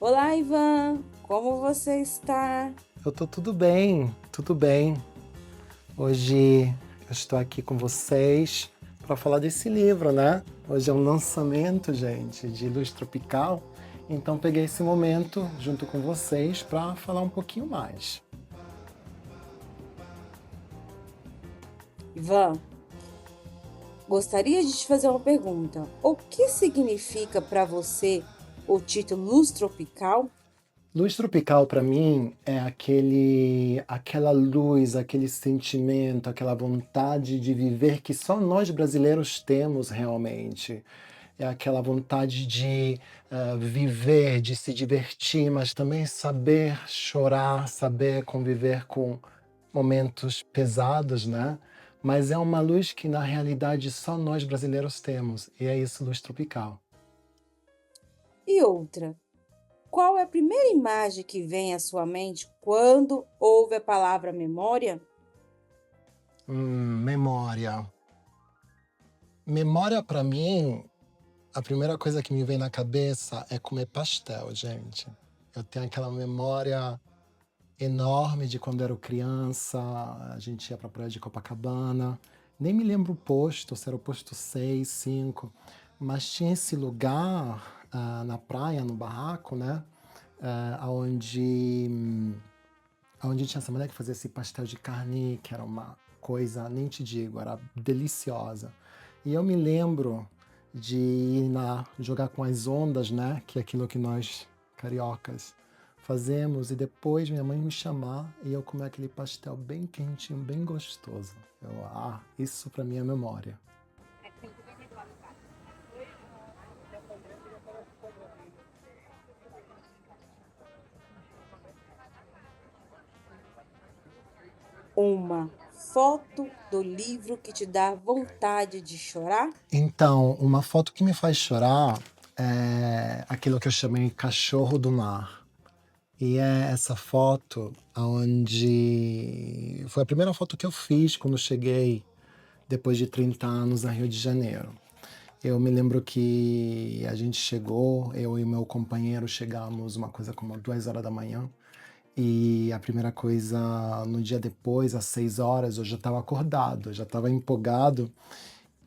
Olá, Ivan! Como você está? Eu tô tudo bem, tudo bem. Hoje eu estou aqui com vocês para falar desse livro, né? Hoje é um lançamento, gente, de Luz Tropical. Então peguei esse momento junto com vocês para falar um pouquinho mais. Ivan, gostaria de te fazer uma pergunta. O que significa para você o título Luz Tropical? Luz tropical para mim é aquela luz, aquele sentimento, aquela vontade de viver que só nós brasileiros temos realmente. É aquela vontade de viver, de se divertir, mas também saber chorar, saber conviver com momentos pesados, né? Mas é uma luz que na realidade só nós brasileiros temos, e é isso, luz tropical. E outra, qual é a primeira imagem que vem à sua mente quando ouve a palavra memória? Memória. Memória para mim, a primeira coisa que me vem na cabeça é comer pastel, gente. Eu tenho aquela memória enorme de quando era criança, a gente ia para a praia de Copacabana. Nem me lembro o posto, se era o posto 6, 5, mas tinha esse lugar na praia, no barraco, né? Onde tinha essa mulher que fazia esse pastel de carne, que era uma coisa, nem te digo, era deliciosa. E eu me lembro de ir jogar com as ondas, né? Que é aquilo que nós, cariocas, fazemos. E depois minha mãe me chamar e eu comer aquele pastel bem quentinho, bem gostoso. Isso pra mim é memória. Uma foto do livro que te dá vontade de chorar? Então, uma foto que me faz chorar é aquilo que eu chamei cachorro do mar. E é essa foto onde foi a primeira foto que eu fiz quando cheguei depois de 30 anos a Rio de Janeiro. Eu me lembro que a gente chegou, eu e meu companheiro chegamos uma coisa como 2 horas da manhã. E a primeira coisa, no dia depois, às 6 horas, eu já estava acordado, eu já estava empolgado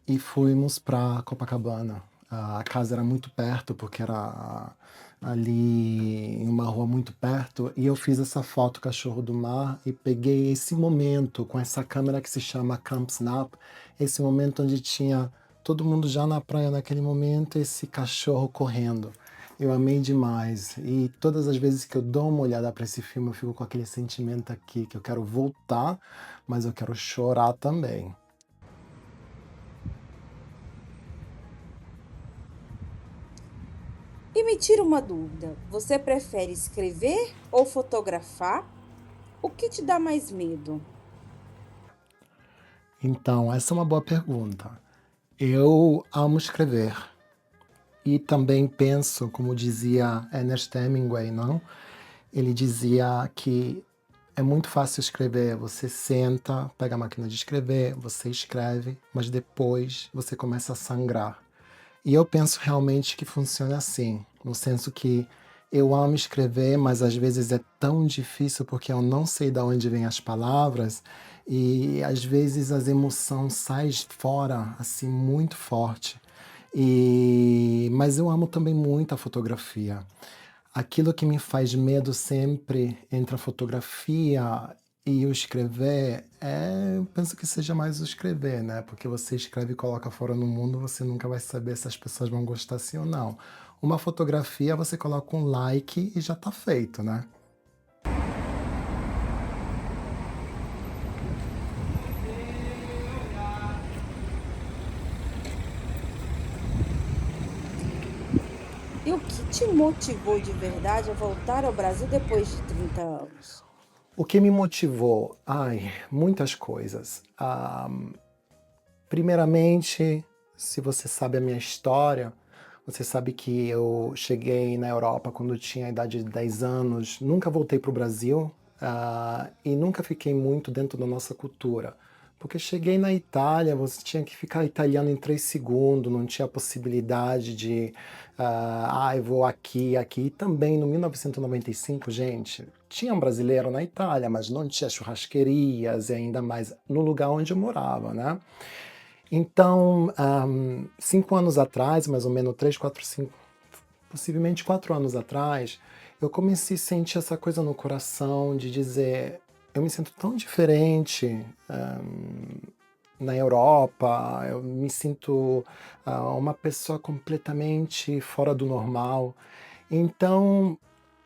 e fomos para Copacabana. A casa era muito perto, porque era ali em uma rua muito perto, e eu fiz essa foto Cachorro do Mar e peguei esse momento com essa câmera que se chama Camp Snap, esse momento onde tinha todo mundo já na praia naquele momento, esse cachorro correndo. Eu amei demais. E todas as vezes que eu dou uma olhada para esse filme, eu fico com aquele sentimento aqui que eu quero voltar, mas eu quero chorar também. E me tira uma dúvida: você prefere escrever ou fotografar? O que te dá mais medo? Então, essa é uma boa pergunta. Eu amo escrever e também penso, como dizia Ernest Hemingway, não? Ele dizia que é muito fácil escrever. Você senta, pega a máquina de escrever, você escreve, mas depois você começa a sangrar. E eu penso realmente que funciona assim, no senso que eu amo escrever, mas às vezes é tão difícil porque eu não sei de onde vêm as palavras e às vezes as emoções saem fora assim muito forte. Mas eu amo também muito a fotografia. Aquilo que me faz medo sempre entre a fotografia e o escrever eu penso que seja mais o escrever, né? Porque você escreve e coloca fora no mundo, você nunca vai saber se as pessoas vão gostar sim ou não. Uma fotografia, você coloca um like e já tá feito, né? E o que te motivou de verdade a voltar ao Brasil depois de 30 anos? O que me motivou? Muitas coisas. Primeiramente, se você sabe a minha história, você sabe que eu cheguei na Europa quando eu tinha a idade de 10 anos, nunca voltei para o Brasil, e nunca fiquei muito dentro da nossa cultura, Porque cheguei na Itália, você tinha que ficar italiano em 3 segundos, não tinha possibilidade de, eu vou aqui, aqui. E também no 1995, gente, tinha um brasileiro na Itália, mas não tinha churrasquerias e ainda mais no lugar onde eu morava, né? Então, 5 anos atrás, mais ou menos 3, 4, 5, possivelmente 4 anos atrás, eu comecei a sentir essa coisa no coração de dizer, eu me sinto tão diferente na Europa, eu me sinto uma pessoa completamente fora do normal. Então,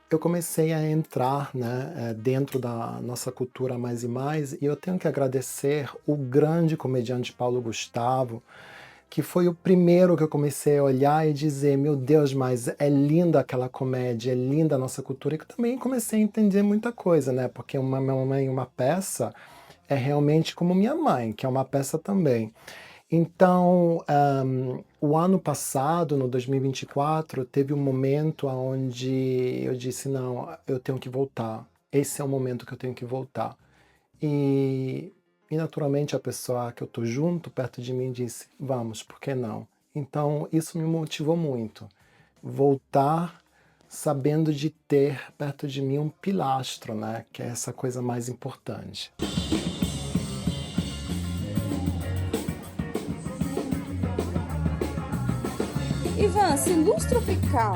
eu comecei a entrar, né, dentro da nossa cultura mais e mais, e eu tenho que agradecer o grande comediante Paulo Gustavo, que foi o primeiro que eu comecei a olhar e dizer, meu Deus, mas é linda aquela comédia, é linda a nossa cultura, e que eu também comecei a entender muita coisa, né, porque uma mamãe, uma peça, é realmente como minha mãe, que é uma peça também. Então, o ano passado, no 2024, teve um momento onde eu disse, não, eu tenho que voltar. Esse é o momento que eu tenho que voltar. E, e naturalmente a pessoa que eu estou junto, perto de mim, disse, vamos, por que não? Então, isso me motivou muito. Voltar sabendo de ter perto de mim um pilastro, né? Que é essa coisa mais importante. Ivan, se Luz Tropical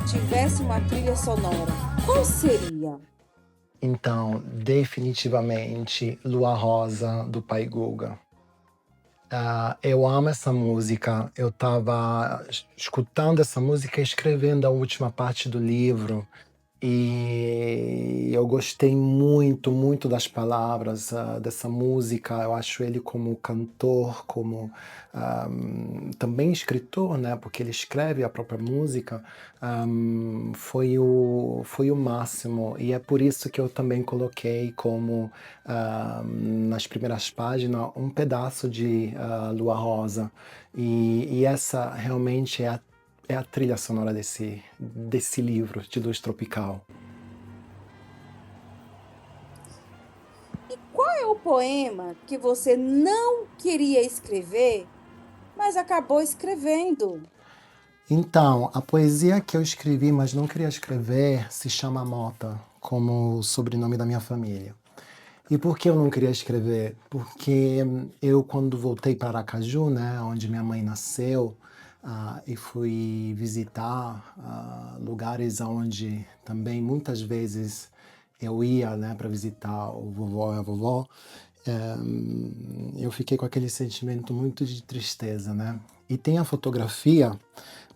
tivesse uma trilha sonora, qual seria? Então, definitivamente, Lua Rosa, do Pai Guga. Eu amo essa música. Eu estava escutando essa música e escrevendo a última parte do livro. E eu gostei muito, muito das palavras dessa música. Eu acho ele como cantor, como também escritor, né? Porque ele escreve a própria música. Foi o máximo. E é por isso que eu também coloquei como nas primeiras páginas um pedaço de Lua Rosa. E essa realmente é a trilha sonora desse livro de Luz Tropical. E qual é o poema que você não queria escrever, mas acabou escrevendo? Então, a poesia que eu escrevi, mas não queria escrever, se chama Mota, como o sobrenome da minha família. E por que eu não queria escrever? Porque eu, quando voltei para Aracaju, né, onde minha mãe nasceu, e fui visitar lugares onde também muitas vezes eu ia, né, para visitar o vovó e a vovó, eu fiquei com aquele sentimento muito de tristeza, né? E tem a fotografia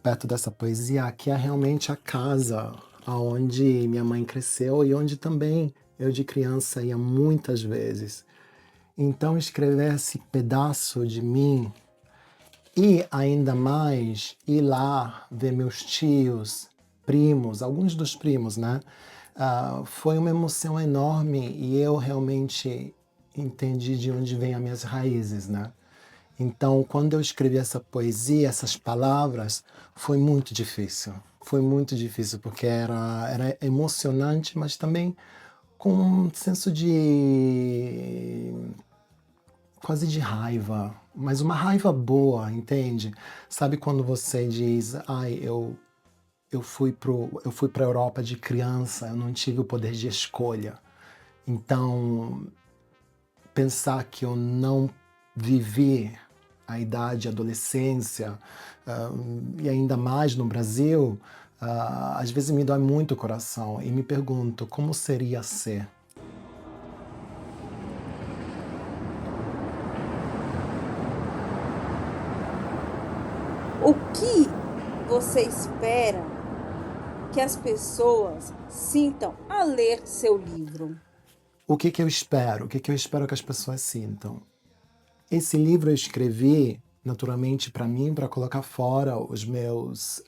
perto dessa poesia que é realmente a casa aonde minha mãe cresceu e onde também eu de criança ia muitas vezes. Então escrever esse pedaço de mim e ainda mais ir lá ver meus tios, primos, alguns dos primos, né? Foi uma emoção enorme e eu realmente entendi de onde vêm as minhas raízes, né? Então, quando eu escrevi essa poesia, essas palavras, foi muito difícil. Foi muito difícil, porque era emocionante, mas também com um senso de quase de raiva, mas uma raiva boa, entende? Sabe quando você diz, ai, eu fui para a Europa de criança, eu não tive o poder de escolha. Então, pensar que eu não vivi a idade, a adolescência, e ainda mais no Brasil, às vezes me dói muito o coração e me pergunto como seria ser. O que você espera que as pessoas sintam a ler seu livro? O que que eu espero? O que que eu espero que as pessoas sintam? Esse livro eu escrevi naturalmente para mim, para colocar fora os meus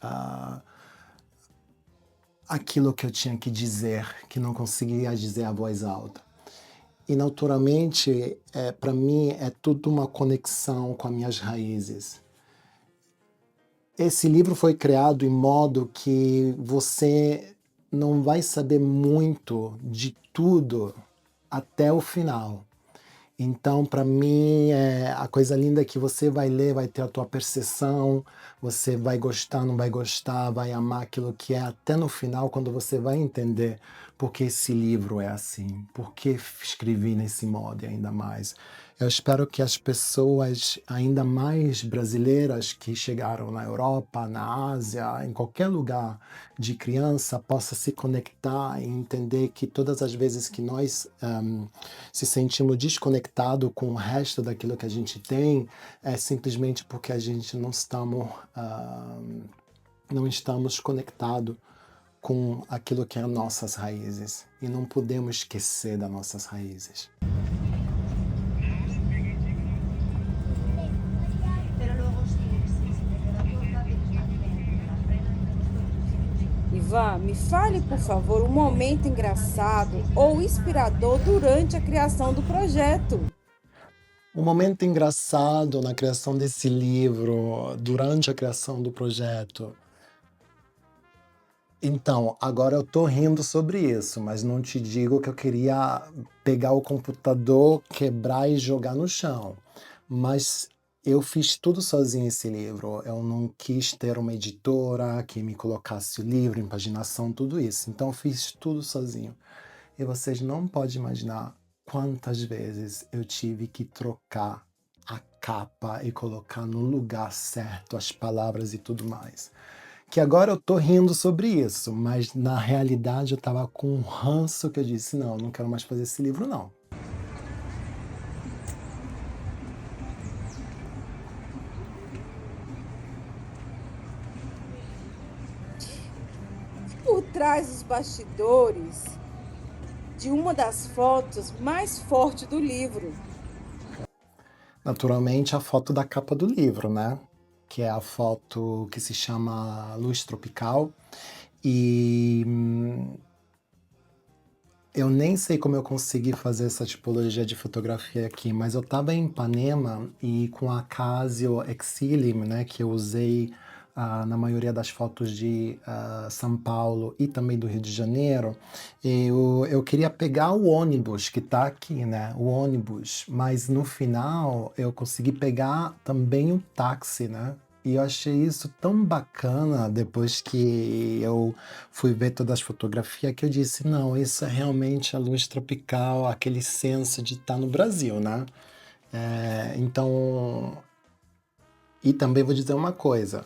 aquilo que eu tinha que dizer, que não conseguia dizer à voz alta. E naturalmente, para mim, é tudo uma conexão com as minhas raízes. Esse livro foi criado em modo que você não vai saber muito de tudo até o final. Então, para mim, a coisa linda é que você vai ler, vai ter a tua percepção, você vai gostar, não vai gostar, vai amar aquilo que é, até no final, quando você vai entender por que esse livro é assim, por que escrevi nesse modo e ainda mais. Eu espero que as pessoas, ainda mais brasileiras que chegaram na Europa, na Ásia, em qualquer lugar de criança, possa se conectar e entender que todas as vezes que nós se sentimos desconectados com o resto daquilo que a gente tem, é simplesmente porque a gente não estamos conectados com aquilo que é nossas raízes. E não podemos esquecer das nossas raízes. Ivan, me fale, por favor, um momento engraçado ou inspirador durante a criação do projeto. Um momento engraçado na criação desse livro, durante a criação do projeto. Então, agora eu tô rindo sobre isso, mas não te digo que eu queria pegar o computador, quebrar e jogar no chão. Mas eu fiz tudo sozinho esse livro. Eu não quis ter uma editora que me colocasse o livro, impaginação, tudo isso. Então eu fiz tudo sozinho. E vocês não podem imaginar quantas vezes eu tive que trocar a capa e colocar no lugar certo as palavras e tudo mais. Que agora eu tô rindo sobre isso, mas na realidade eu tava com um ranço que eu disse, não, não quero mais fazer esse livro, não. Por trás dos bastidores de uma das fotos mais fortes do livro. Naturalmente, a foto da capa do livro, né? Que é a foto que se chama Luz Tropical. E eu nem sei como eu consegui fazer essa tipologia de fotografia aqui, mas eu estava em Ipanema e com a Casio Exilim, né, que eu usei na maioria das fotos de São Paulo e também do Rio de Janeiro, eu queria pegar o ônibus que está aqui, né, o ônibus, mas no final eu consegui pegar também o táxi, né, e eu achei isso tão bacana depois que eu fui ver todas as fotografias que eu disse, não, isso é realmente a luz tropical, aquele senso de estar no Brasil, né? Então, e também vou dizer uma coisa,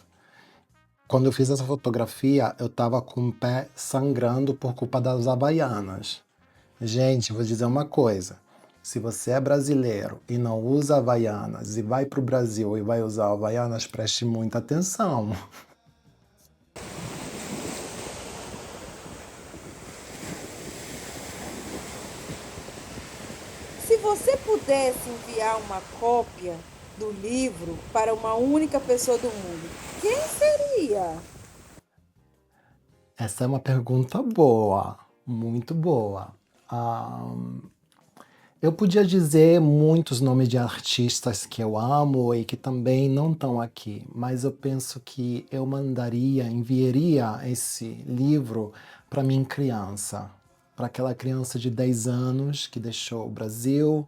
quando eu fiz essa fotografia, eu estava com o pé sangrando por culpa das Havaianas. Gente, vou dizer uma coisa, se você é brasileiro e não usa Havaianas e vai para o Brasil e vai usar Havaianas, preste muita atenção. Se você pudesse enviar uma cópia do livro para uma única pessoa do mundo, quem seria? Essa é uma pergunta boa, muito boa. Ah, eu podia dizer muitos nomes de artistas que eu amo e que também não estão aqui, mas eu penso que eu enviaria esse livro para minha criança, para aquela criança de 10 anos que deixou o Brasil,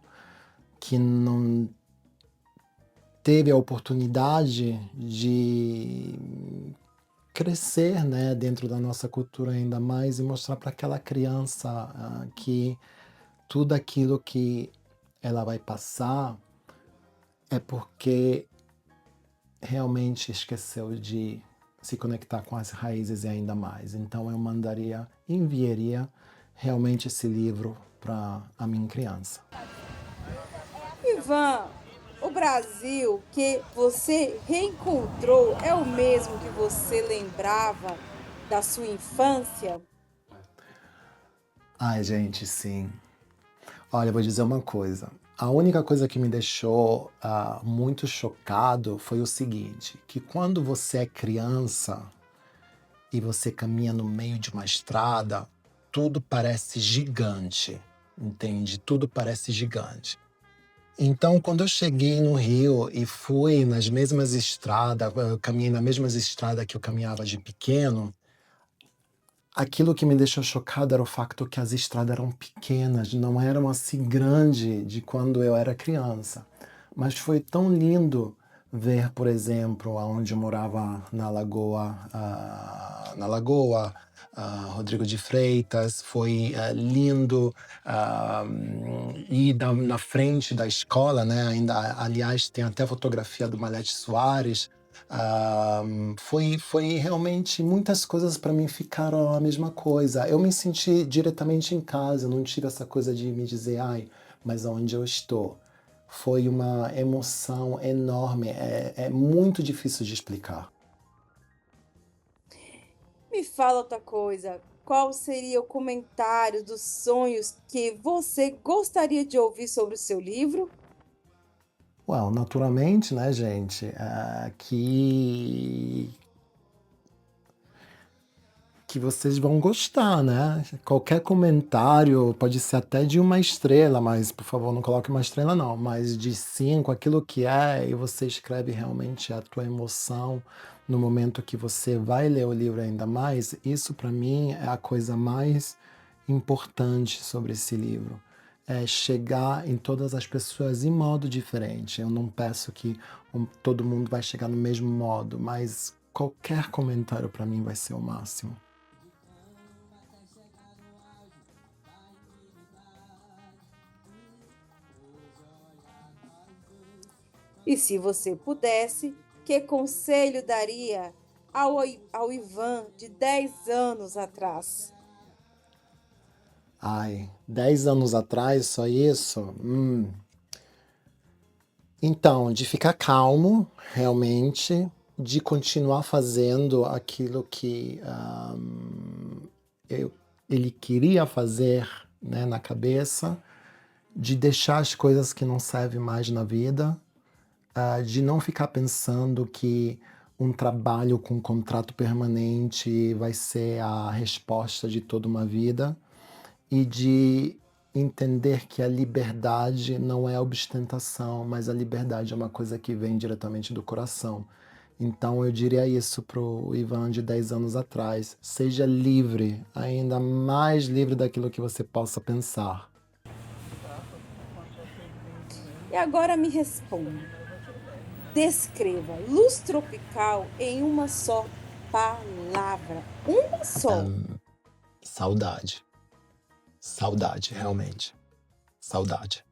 que não teve a oportunidade de crescer, né, dentro da nossa cultura ainda mais e mostrar para aquela criança que tudo aquilo que ela vai passar é porque realmente esqueceu de se conectar com as raízes e ainda mais. Então eu enviaria realmente esse livro para a minha criança. Ivan, o Brasil que você reencontrou é o mesmo que você lembrava da sua infância? Ai, gente, sim. Olha, eu vou dizer uma coisa. A única coisa que me deixou muito chocado foi o seguinte, que quando você é criança e você caminha no meio de uma estrada, tudo parece gigante, entende? Tudo parece gigante. Então, quando eu cheguei no Rio e fui nas mesmas estradas, eu caminhei nas mesmas estradas que eu caminhava de pequeno, aquilo que me deixou chocado era o facto que as estradas eram pequenas, não eram assim grande de quando eu era criança. Mas foi tão lindo ver, por exemplo, aonde eu morava na Lagoa, Rodrigo de Freitas, foi lindo ir na frente da escola, né? Ainda, aliás, tem até fotografia do Malete Soares. Ah, foi realmente muitas coisas para mim ficaram a mesma coisa. Eu me senti diretamente em casa, não tive essa coisa de me dizer, ai, mas aonde eu estou? Foi uma emoção enorme, é muito difícil de explicar. Me fala outra coisa. Qual seria o comentário dos sonhos que você gostaria de ouvir sobre o seu livro? Well, naturalmente, né, gente, que vocês vão gostar, né? Qualquer comentário, pode ser até de uma estrela, mas por favor, não coloque uma estrela não, mas de 5, aquilo que é, e você escreve realmente a tua emoção no momento que você vai ler o livro ainda mais, isso para mim é a coisa mais importante sobre esse livro. É chegar em todas as pessoas em modo diferente. Eu não peço que todo mundo vai chegar no mesmo modo, mas qualquer comentário para mim vai ser o máximo. E se você pudesse, que conselho daria ao Ivan de 10 anos atrás? Ai, 10 anos atrás, só isso? Então, de ficar calmo, realmente, de continuar fazendo aquilo que eu- ele queria fazer, né, na cabeça, de deixar as coisas que não servem mais na vida, de não ficar pensando que um trabalho com contrato permanente vai ser a resposta de toda uma vida e de entender que a liberdade não é ostentação, mas a liberdade é uma coisa que vem diretamente do coração. Então eu diria isso pro Ivan de 10 anos atrás: seja livre, ainda mais livre daquilo que você possa pensar. E agora me responda. Descreva luz tropical em uma só palavra. Uma só. Saudade. Saudade, realmente. Saudade.